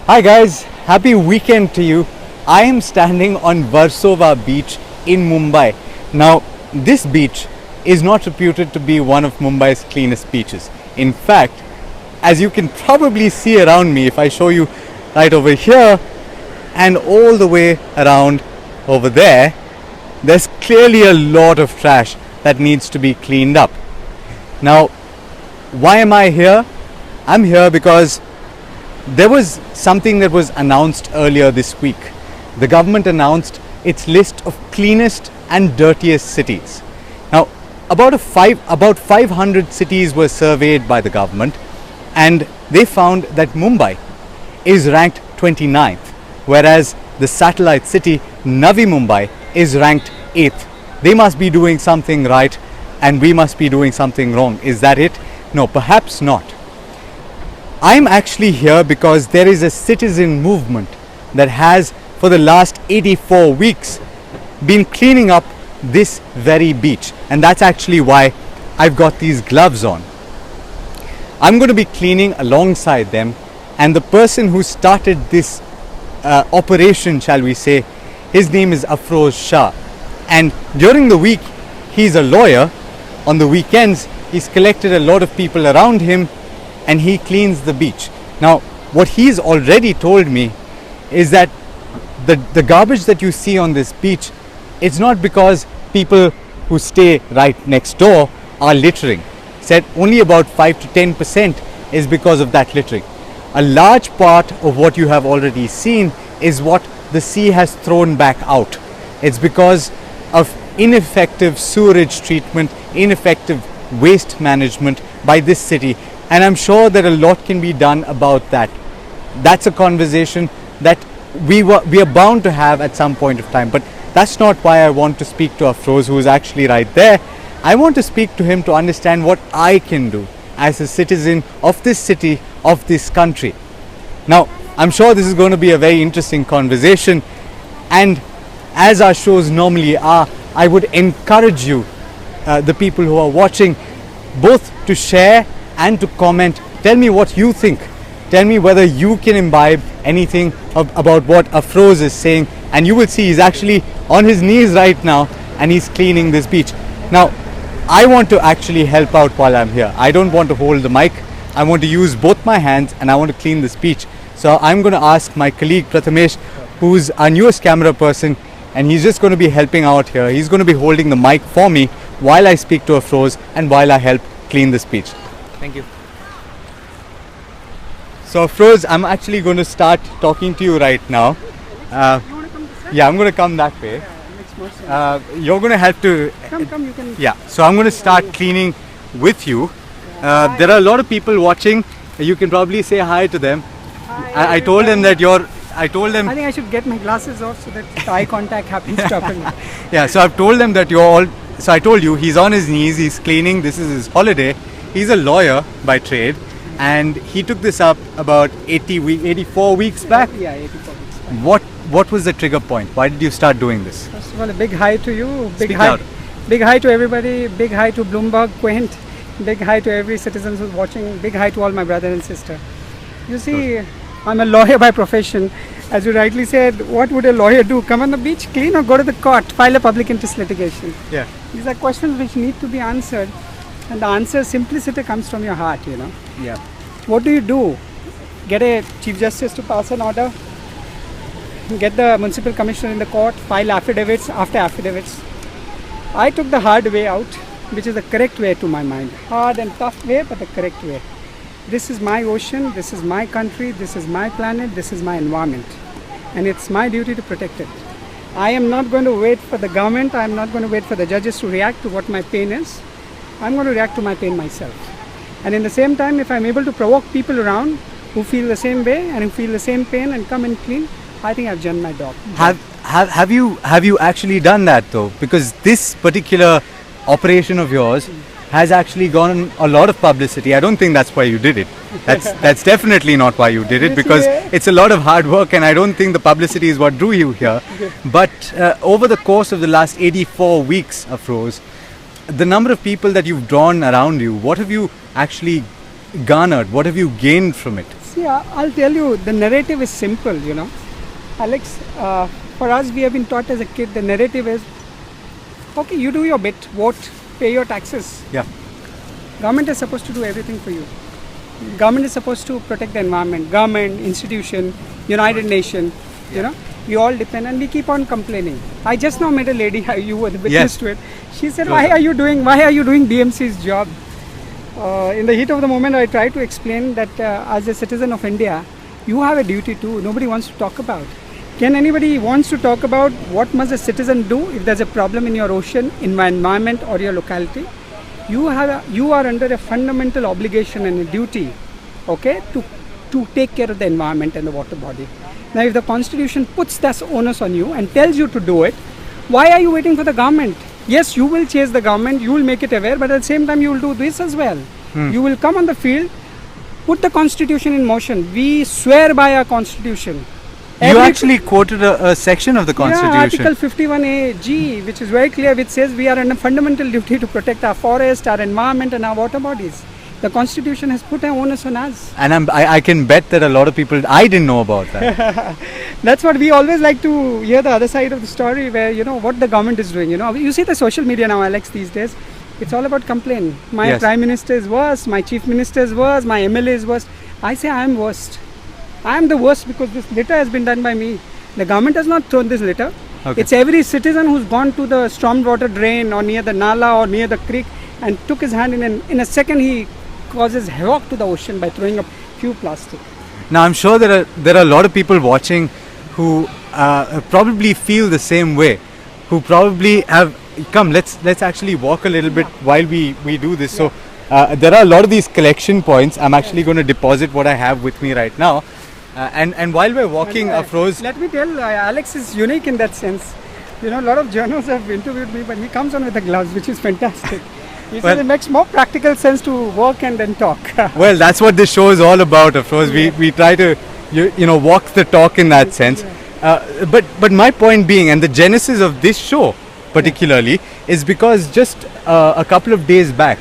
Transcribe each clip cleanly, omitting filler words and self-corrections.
Hi guys, happy weekend to you. I am standing on Versova beach in Mumbai. Now, this beach is not reputed to be one of Mumbai's cleanest beaches. In fact, as you can probably see around me, if I show you right over here and all the way around over there, there's clearly a lot of trash that needs to be cleaned up. Now, why am I here? I'm here because there was something that was announced earlier this week. The government announced its list of cleanest and dirtiest cities. Now, about 500 cities were surveyed by the government, and they found that Mumbai is ranked 29th, whereas the satellite city Navi Mumbai is ranked 8th. They must be doing something right and we must be doing something wrong. Is that it? No, perhaps not. I'm actually here because there is a citizen movement that has, for the last 84 weeks, been cleaning up this very beach, and that's actually why I've got these gloves on. I'm going to be cleaning alongside them, and the person who started this operation, shall we say, his name is Afroz Shah, and during the week he's a lawyer. On the weekends he's collected a lot of people around him and he cleans the beach. Now, what he's already told me is that the garbage that you see on this beach, it's not because people who stay right next door are littering. Said only about 5 to 10% is because of that littering. A large part of what you have already seen is what the sea has thrown back out. It's because of ineffective sewerage treatment, ineffective waste management by this city. And I'm sure that a lot can be done about that. That's a conversation that we are bound to have at some point of time. But that's not why I want to speak to Afroz, who is actually right there. I want to speak to him to understand what I can do as a citizen of this city, of this country. Now, I'm sure this is going to be a very interesting conversation. And as our shows normally are, I would encourage you, the people who are watching, both to share and to comment. Tell me what you think. Tell me whether you can imbibe anything about what Afroz is saying, and you will see he's actually on his knees right now and he's cleaning this beach. Now, I want to actually help out while I'm here. I don't want to hold the mic. I want to use both my hands and I want to clean this beach. So I'm going to ask my colleague Prathamesh, who's our newest camera person, and he's just going to be helping out here. He's going to be holding the mic for me while I speak to Afroz and while I help clean this beach. Thank you. So Afroz, I'm actually going to start talking to you right now. You want to come this way? Yeah, I'm going to come that way. Yeah, makes more sense. You're going to help to... Come, you can... Yeah, so I'm going to start cleaning with you. There are a lot of people watching. You can probably say hi to them. Hi, I told them that you're... I told them... I think I should get my glasses off so that the eye contact happens properly. Yeah, so I've told them that you're all... So I told you, he's on his knees, he's cleaning, this is his holiday. He's a lawyer by trade, and he took this up about 84 weeks back. Yeah, 84 weeks back. What was the trigger point? Why did you start doing this? First of all, a big hi to you. Speak loud. Big hi to everybody. Big hi to Bloomberg, Quint. Big hi to every citizen who's watching. Big hi to all my brother and sister. You see, I'm a lawyer by profession. As you rightly said, what would a lawyer do? Come on the beach, clean, or go to the court, file a public interest litigation? Yeah. These are questions which need to be answered, and the answer, simplicity, comes from your heart, you know. Yeah. What do? Get a Chief Justice to pass an order, get the municipal commissioner in the court, file affidavits after affidavits. I took the hard way out, which is the correct way to my mind. Hard and tough way, but the correct way. This is my ocean, this is my country, this is my planet, this is my environment, and it's my duty to protect it. I am not going to wait for the government, I am not going to wait for the judges to react to what my pain is. I'm going to react to my pain myself. And in the same time, if I'm able to provoke people around who feel the same way and who feel the same pain and come and clean, I think I've done my job. Have you actually done that though? Because this particular operation of yours has actually gotten a lot of publicity. I don't think that's why you did it. That's definitely not why you did it, because it's a lot of hard work, and I don't think the publicity is what drew you here. But over the course of the last 84 weeks, Afroz, the number of people that you've drawn around you, what have you actually garnered? What have you gained from it? See, I'll tell you, the narrative is simple, you know. Alex, for us, we have been taught as a kid, the narrative is, okay, you do your bit, vote, pay your taxes. Yeah. Government is supposed to do everything for you. Government is supposed to protect the environment. Government, institution, United Nations, you know, we all depend and we keep on complaining. I just now met a lady, you were the witness to it. She said, why are you doing DMC's job? In the heat of the moment, I try to explain that as a citizen of India, you have a duty too. Nobody wants to talk about. Can anybody wants to talk about what must a citizen do if there's a problem in your ocean, in my environment or your locality? You are under a fundamental obligation and a duty, okay, to take care of the environment and the water body. Now, if the Constitution puts that onus on you and tells you to do it, why are you waiting for the government? Yes, you will chase the government, you will make it aware, but at the same time, you will do this as well. You will come on the field, put the Constitution in motion. We swear by our Constitution. You actually quoted a section of the Constitution. Yeah, Article 51A(g), which is very clear, which says we are under fundamental duty to protect our forest, our environment and our water bodies. The Constitution has put an onus on us. And I can bet that a lot of people, I didn't know about that. That's what we always like to hear, the other side of the story, where, you know, what the government is doing. You know, you see the social media now, Alex, these days. It's all about complaint. My Prime Minister is worse, my Chief Minister is worse, my MLA is worse. I say I am worst. I am the worst because this litter has been done by me. The government has not thrown this litter. Okay. It's every citizen who's gone to the stormwater drain or near the nala or near the creek and took his hand in a second he causes havoc to the ocean by throwing a few plastic. Now I'm sure there are a lot of people watching who probably feel the same way, who probably have come. Let's actually walk a little bit while we do this. So there are a lot of these collection points. I'm actually going to deposit what I have with me right now. And while we're walking, Afroz, let me tell, Alex is unique in that sense. You know, a lot of journalists have interviewed me, but he comes on with the gloves, which is fantastic. He says it makes more practical sense to work and then talk. Well, that's what this show is all about, Afroz. We try to, you know, walk the talk in that sense. But my point being, and the genesis of this show particularly, is because just a couple of days back,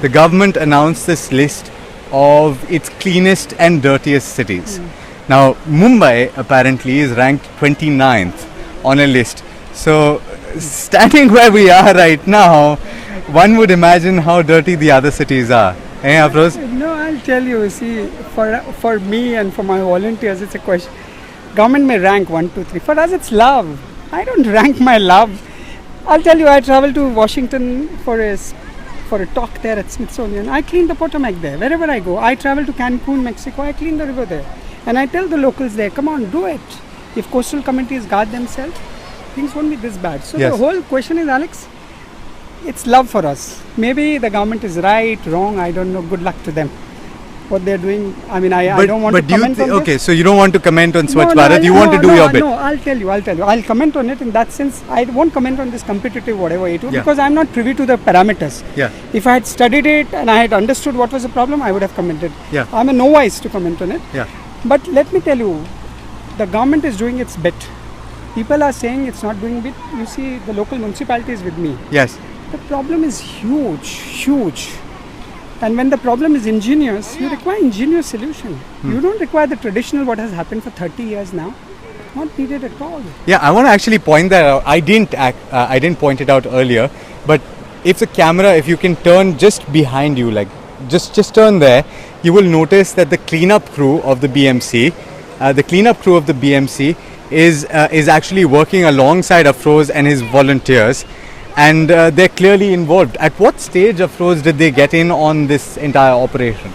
the government announced this list of its cleanest and dirtiest cities. Now, Mumbai apparently is ranked 29th on a list. So, standing where we are right now, one would imagine how dirty the other cities are. Eh, Afroz? No, I'll tell you, see, for me and for my volunteers, it's a question. Government may rank 1, 2, 3. For us, it's love. I don't rank my love. I'll tell you, I traveled to Washington for a talk there at Smithsonian. I clean the Potomac there, wherever I go. I travel to Cancun, Mexico, I clean the river there. And I tell the locals there, come on, do it. If coastal communities guard themselves, things won't be this bad. So the whole question is, Alex, it's love for us. Maybe the government is right, wrong, I don't know, good luck to them. What they're doing, I mean, I don't want to comment on this. Okay, so you don't want to comment on Swachh Bharat, you want to do your bit. No, I'll tell you. I'll comment on it in that sense. I won't comment on this competitive whatever it is because I'm not privy to the parameters. Yeah. If I had studied it and I had understood what was the problem, I would have commented. Yeah. I'm a novice to comment on it. Yeah. But let me tell you, the government is doing its bit. People are saying it's not doing bit. You see, the local municipality is with me. Yes. The problem is huge. And when the problem is ingenious, you require ingenious solution. You don't require the traditional what has happened for 30 years now. Not needed at all. Yeah, I want to actually point that out. I didn't point it out earlier, but if the camera, if you can turn just behind you, like just turn there, you will notice that the cleanup crew of the BMC, is actually working alongside Afroz and his volunteers. And they're clearly involved. At what stage, Afroz, did they get in on this entire operation?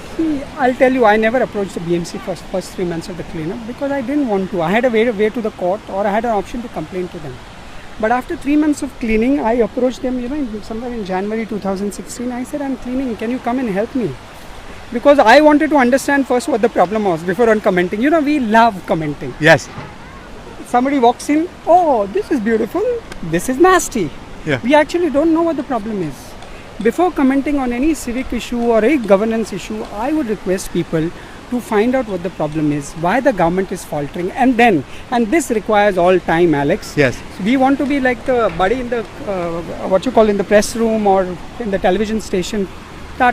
I'll tell you, I never approached the BMC first 3 months of the cleanup because I didn't want to. I had a way to the court or I had an option to complain to them. But after 3 months of cleaning, I approached them, somewhere in January 2016. I said, I'm cleaning, can you come and help me? Because I wanted to understand first what the problem was before on commenting. We love commenting. Yes. Somebody walks in, oh, this is beautiful, this is nasty. Yeah. We actually don't know what the problem is. Before commenting on any civic issue or a governance issue, I would request people to find out what the problem is, why the government is faltering, and this requires all time, Alex. Yes. So we want to be like the buddy in the, in the press room or in the television station. Ta.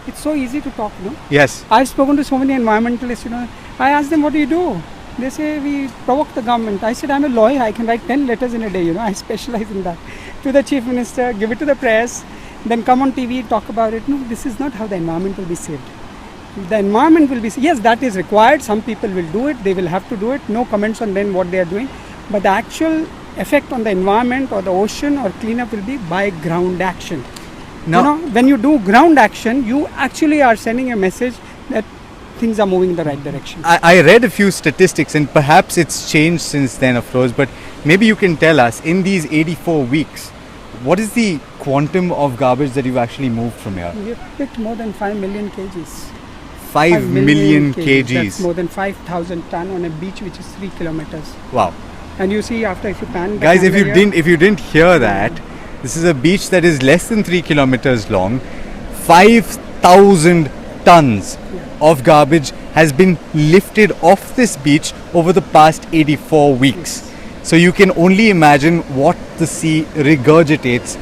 It's so easy to talk, no? Yes. I've spoken to so many environmentalists, you know. I ask them, what do you do? They say, we provoke the government. I said, I'm a lawyer. I can write 10 letters in a day, you know. I specialize in that. To the chief minister, give it to the press, then come on TV, talk about it. No, this is not how the environment will be saved. The environment will be, yes, that is required. Some people will do it. They will have to do it. No comments on then what they are doing. But the actual effect on the environment or the ocean or cleanup will be by ground action. Now, you know, when you do ground action, you actually are sending a message that things are moving in the right direction. I read a few statistics, and perhaps it's changed since then, Afroz, but maybe you can tell us, in these 84 weeks, what is the quantum of garbage that you've actually moved from here? We have picked more than 5 million kgs. 5 million kgs. That's more than 5,000 ton on a beach which is 3 kilometers. Wow. And you see, after if you pan the Guys, if camera you didn't hear that, this is a beach that is less than 3 kilometers long. 5,000 tons of garbage has been lifted off this beach over the past 84 weeks. So you can only imagine what the sea regurgitates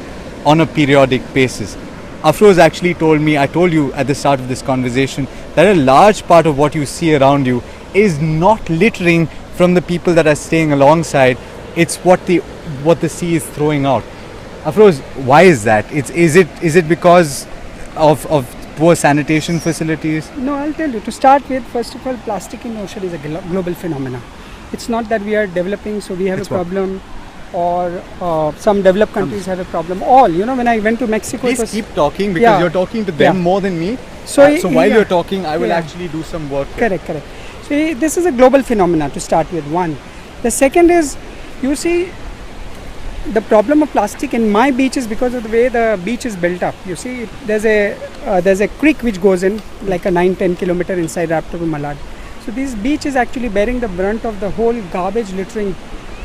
on a periodic basis. Afroz actually told me, I told you at the start of this conversation, that a large part of what you see around you is not littering from the people that are staying alongside. It's what the sea is throwing out. Afroz, why is that? Is it because of poor sanitation facilities? No, I'll tell you. To start with, first of all, plastic in the ocean is a global phenomenon. It's not that we are developing, so we have a problem, or some developed countries have a problem. All, you know, when I went to Mexico... Please keep talking, because you're talking to them more than me. So while you're talking, I will actually do some work. Correct. So this is a global phenomenon to start with, one. The second is, you see, the problem of plastic in my beach is because of the way the beach is built up. You see, there's a creek which goes in like a 9-10 kilometer inside Raptor to Malad. So this beach is actually bearing the brunt of the whole garbage littering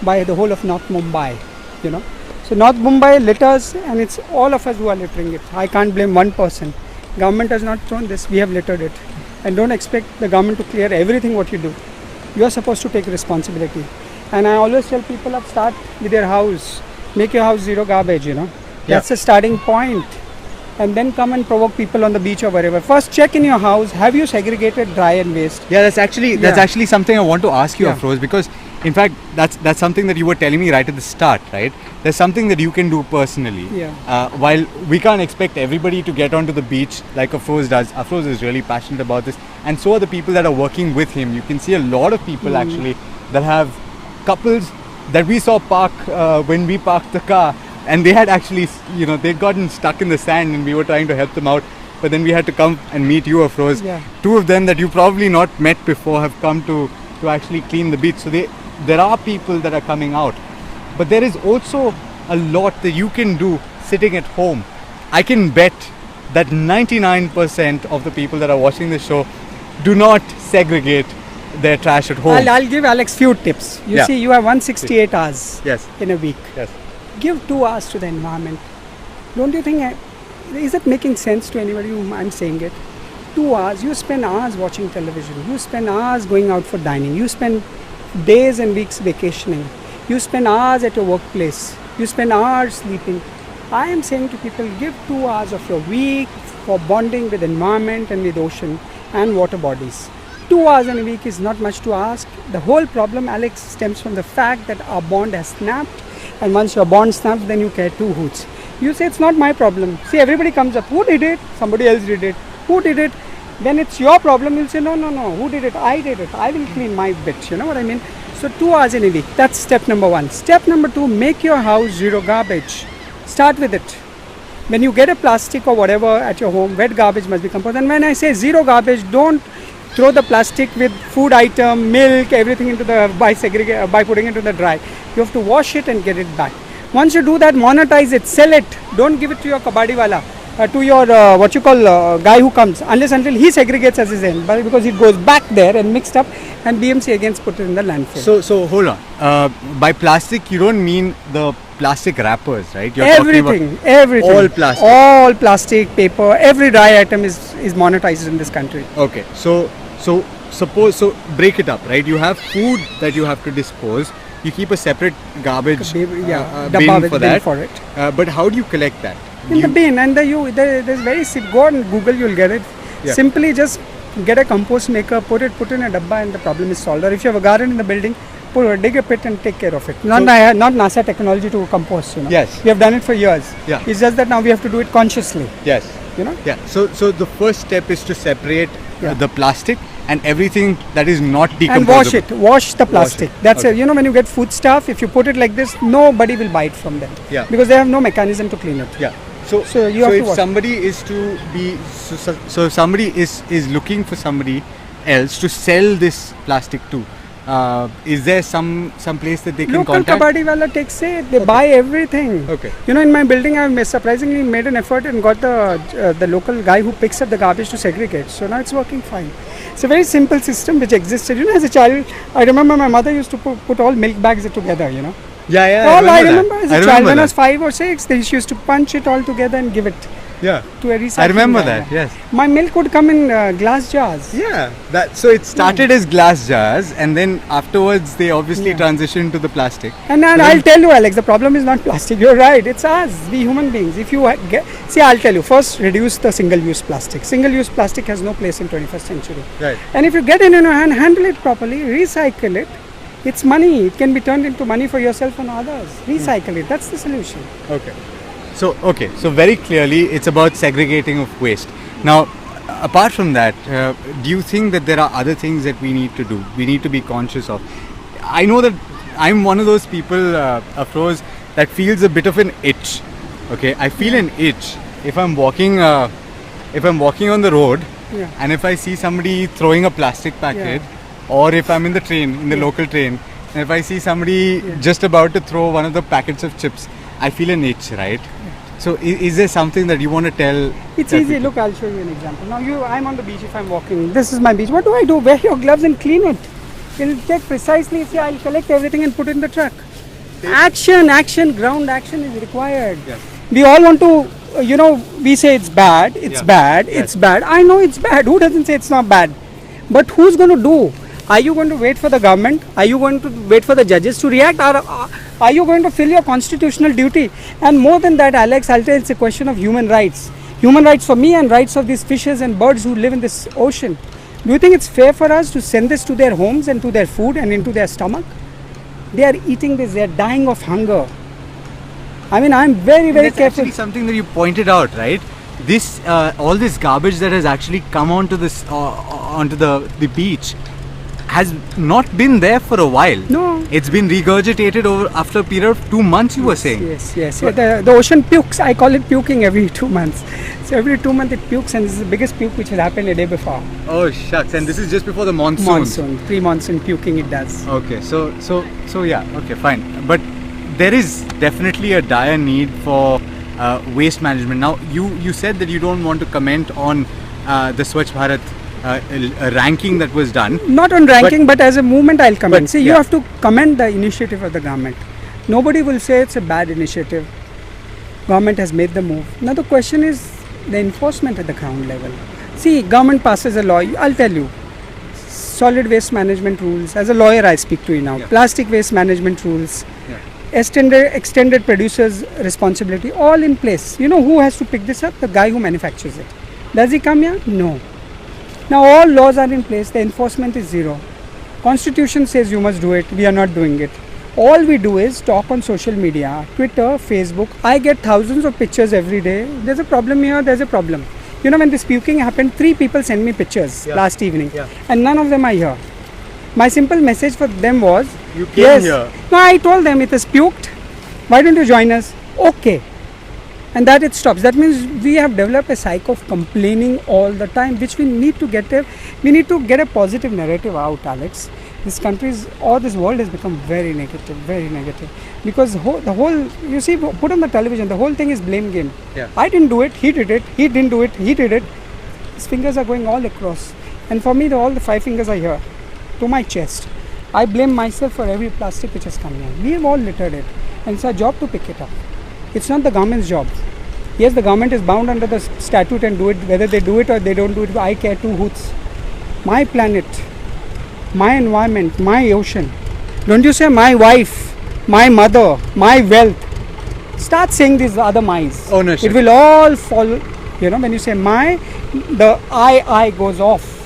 by the whole of North Mumbai, you know. So North Mumbai litters, and it's all of us who are littering it. I can't blame one person. Government has not thrown this, we have littered it. And don't expect the government to clear everything what you do. You are supposed to take responsibility. And I always tell people, start with your house. Make your house zero garbage, you know. That's the starting point. And then come and provoke people on the beach or wherever. First, check in your house. Have you segregated dry and waste? Yeah, that's actually something I want to ask you, Afroz, because in fact that's something that you were telling me right at the start, right? There's something that you can do personally. While we can't expect everybody to get onto the beach like Afroz does. Afroz is really passionate about this, and so are the people that are working with him. You can see a lot of people actually that have couples that we saw park when we parked the car, and they had actually, you know, they'd gotten stuck in the sand, and we were trying to help them out. But then we had to come and meet you, Afroz. Two of them that you probably not met before have come to actually clean the beach. So there are people that are coming out. But there is also a lot that you can do sitting at home. I can bet that 99% of the people that are watching this show do not segregate their trash at home. I'll give Alex few tips. You see, you have 168 hours in a week. Give 2 hours to the environment. Don't you think, is it making sense to anybody whom I'm saying it? 2 hours, you spend hours watching television, you spend hours going out for dining, you spend days and weeks vacationing, you spend hours at your workplace, you spend hours sleeping. I am saying to people, give 2 hours of your week for bonding with environment and with ocean and water bodies. 2 hours in a week is not much to ask. The whole problem, Alex, stems from the fact that our bond has snapped, and once your bond snaps, then you care 2 hoots. You say it's not my problem. See, everybody comes up, who did it? Somebody else did it. Who did it? Then it's your problem. You'll say, no, who did it? I did it. I will clean my bit. You know what I mean? So 2 hours in a week. That's step number 1. Step number 2, make your house zero garbage. Start with it. When you get a plastic or whatever at your home, wet garbage must be composed. And when I say zero garbage, don't throw the plastic with food item, milk, everything into the by putting it into the dry. You have to wash it and get it back. Once you do that, monetize it, sell it. Don't give it to your kabadi wala, to your guy who comes, until he segregates as his end, because it goes back there and mixed up, and BMC again put it in the landfill. So hold on. By plastic, you don't mean the plastic wrappers, right? You're everything. All plastic. All plastic, paper, every dry item is monetized in this country. Okay. So break it up, right? You have food that you have to dispose. You keep a separate garbage bin for that. For it. But how do you collect that? in the bin, and there's very go on Google, you'll get it. Yeah. Simply just get a compost maker, put in a dabba, and the problem is solved. Or if you have a garden in the building, dig a pit and take care of it. Not NASA technology to compost, you know. Yes. We have done it for years. Yeah. It's just that now we have to do it consciously. Yes. You know. Yeah. So the first step is to separate Yeah. the plastic and everything that is not And decomposable. wash the plastic. it. That's Okay. it. You know, when you get food stuff, if you put it like this, nobody will buy it from them. Yeah. Because they have no mechanism to clean it. Yeah. So you have to if wash. somebody is to be so somebody is looking for somebody else to sell this plastic to, is there some place that they can Local contact? kabadi wala takes it. They buy everything. Okay. You know, in my building, I surprisingly made an effort and got the local guy who picks up the garbage to segregate. So now it's working fine. It's a very simple system which existed. You know, as a child, I remember my mother used to put all milk bags together. You know. Yeah. I remember as a child when I was that. 5 or 6, she used to punch it all together and give it Yeah. to a recycling. I remember guy. that. Yes. My milk would come in glass jars. Yeah. So it started as glass jars, and then afterwards they obviously Yeah. transitioned to the plastic. And I'll tell you, Alex, the problem is not plastic. You're right. It's us, we human beings. If you see, I'll tell you. First, reduce the single-use plastic. Single-use plastic has no place in 21st century. Right. And if you get it in your hand, handle it properly, recycle it. It's money. It can be turned into money for yourself and others. Recycle it. That's the solution. Okay. So very clearly it's about segregating of waste. Now, apart from that, do you think that there are other things that we need to do? We need to be conscious of. I know that I'm one of those people, Afroz, that feels a bit of an itch. Okay, I feel an itch if I'm walking on the road, Yeah. and if I see somebody throwing a plastic packet, or if I'm in the train, in the local train, and if I see somebody just about to throw one of the packets of chips, I feel an itch, right? So is there something that you want to tell? It's that easy. people- Look, I'll show you an example. Now, I'm on the beach. If I'm walking, this is my beach. What do? Wear your gloves and clean it. It'll take precisely. See, I'll collect everything and put it in the truck. Action, ground action is required. Yes. We all want to, we say it's bad, it's Yeah. bad, Yes. it's bad. I know it's bad. Who doesn't say it's not bad? But who's going to do? Are you going to wait for the government? Are you going to wait for the judges to react? Or are you going to fill your constitutional duty? And more than that, Alex, I'll tell you, it's a question of human rights. Human rights for me and rights of these fishes and birds who live in this ocean. Do you think it's fair for us to send this to their homes and to their food and into their stomach? They are eating this. They are dying of hunger. I mean, I'm very, very That's careful. actually something that you pointed out, right? This all this garbage that has actually come onto the beach has not been there for a while. No. It's been regurgitated after a period of 2 months, you were saying. Yes. The ocean pukes. I call it puking every 2 months. So every 2 months it pukes, and this is the biggest puke which has happened a day before. Oh shucks, and this is just before the monsoon. Pre-monsoon puking it does. Okay, so yeah, okay, fine. But there is definitely a dire need for waste management. Now, you said that you don't want to comment on the Swachh Bharat ranking that was done. Not on ranking, but as a movement I'll comment. but, See, you yeah. have to commend the initiative of the government. Nobody will say it's a bad initiative. Government has made the move. Now the question is the enforcement at the ground level. See, government passes a law. I'll tell you. Solid waste management rules. As a lawyer, I speak to you now. Yeah. Plastic waste management rules. Yeah. Extended producers' responsibility, all in place. You know who has to pick this up? The guy who manufactures it. Does he come here? No. Now all laws are in place. The enforcement is zero. Constitution says you must do it. We are not doing it. All we do is talk on social media, Twitter, Facebook. I get thousands of pictures every day. There's a problem here. There's a problem. You know, when this puking happened, 3 people sent me pictures last evening, and none of them are here. My simple message for them was, You came here. No, I told them it is puked. Why don't you join us? Okay. And that it stops. That means we have developed a cycle of complaining all the time, which we need to get there. We need to get a positive narrative out, Alex. This this world has become very negative. Because the whole, you see, put on the television, the whole thing is blame game. Yeah. I didn't do it, he did it, he didn't do it, he did it. His fingers are going all across. And for me, all the 5 fingers are here, to my chest. I blame myself for every plastic which has come here. We have all littered it. And it's our job to pick it up. It's not the government's job. Yes, the government is bound under the statute and do it. Whether they do it or they don't do it, I care 2 hoots. My planet, my environment, my ocean. Don't you say my wife, my mother, my wealth. start saying these other my's. Ownership. It will all fall. When you say my, the I goes off.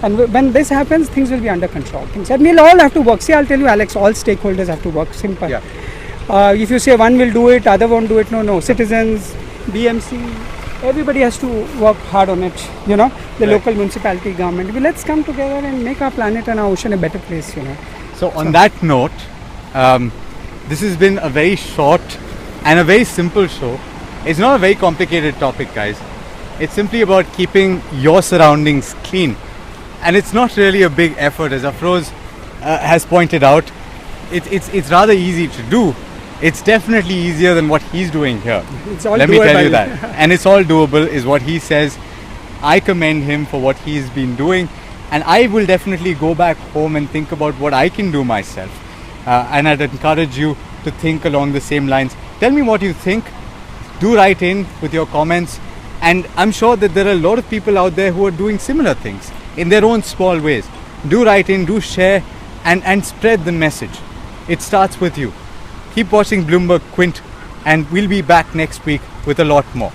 And when this happens, things will be under control. And we'll all have to work. See, I'll tell you, Alex, all stakeholders have to work. Simple. Yeah. If you say one will do it, other won't do it. No. Citizens, BMC, everybody has to work hard on it. The Right. local municipality, government. Let's come together and make our planet and our ocean a better place. So on that note, this has been a very short and a very simple show. It's not a very complicated topic, guys. It's simply about keeping your surroundings clean. And it's not really a big effort, as Afroz has pointed out. It's rather easy to do. It's definitely easier than what he's doing here. It's all Let me tell you doable. that. And it's all doable, is what he says. I commend him for what he's been doing. And I will definitely go back home and think about what I can do myself. And I'd encourage you to think along the same lines. Tell me what you think. Do write in with your comments. And I'm sure that there are a lot of people out there who are doing similar things in their own small ways. Do write in, do share, and spread the message. It starts with you. Keep watching Bloomberg Quint, and we'll be back next week with a lot more.